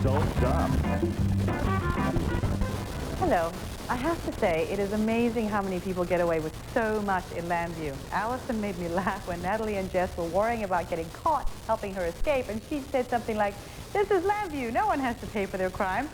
Soaps Up. Hello. I have to say, it is amazing how many people get away with so much in Lambview. Allison made me laugh when Natalie and Jess were worrying about getting caught helping her escape, and she said something like, "This is Lambview. No one has to pay for their crime."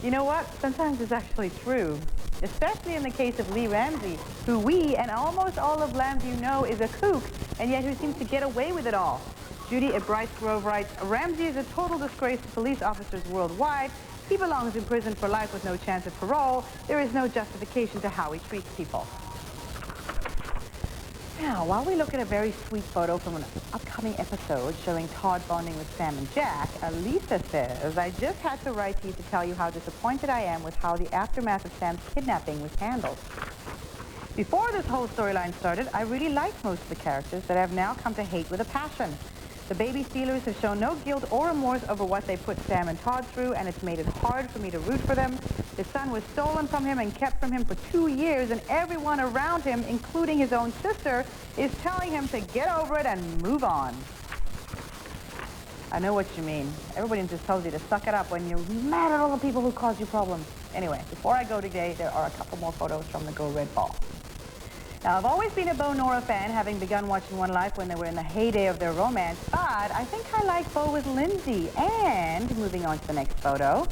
You know what? Sometimes it's actually true. Especially in the case of Lee Ramsey, who we and almost all of Lambview know is a kook, and yet who seems to get away with it all. Judy at Bryce Grove writes, "Ramsey is a total disgrace to police officers worldwide. He belongs in prison for life with no chance of parole. There is no justification to how he treats people." Now, while we look at a very sweet photo from an upcoming episode showing Todd bonding with Sam and Jack, Lisa says, "I just had to write to you to tell you how disappointed I am with how the aftermath of Sam's kidnapping was handled. Before this whole storyline started, I really liked most of the characters that I have now come to hate with a passion. The baby stealers have shown no guilt or remorse over what they put Sam and Todd through, and it's made it hard for me to root for them. His son was stolen from him and kept from him for 2 years, and everyone around him, including his own sister, is telling him to get over it and move on." I know what you mean. Everybody just tells you to suck it up when you're mad at all the people who cause you problems. Anyway, before I go today, there are a couple more photos from the Go Red Ball. Now, I've always been a Bo Nora fan, having begun watching One Life when they were in the heyday of their romance, but I think I like Bo with Lindsay. And, moving on to the next photo,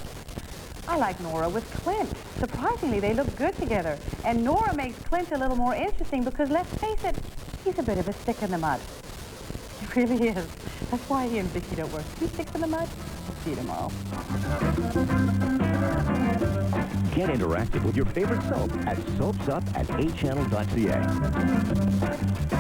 I like Nora with Clint. Surprisingly, they look good together. And Nora makes Clint a little more interesting because, let's face it, he's a bit of a stick in the mud. He really is. That's why he and Vicky don't work. 2 sticks in the mud? We'll see you tomorrow. Get interactive with your favorite soap at soapsup@8channel.ca.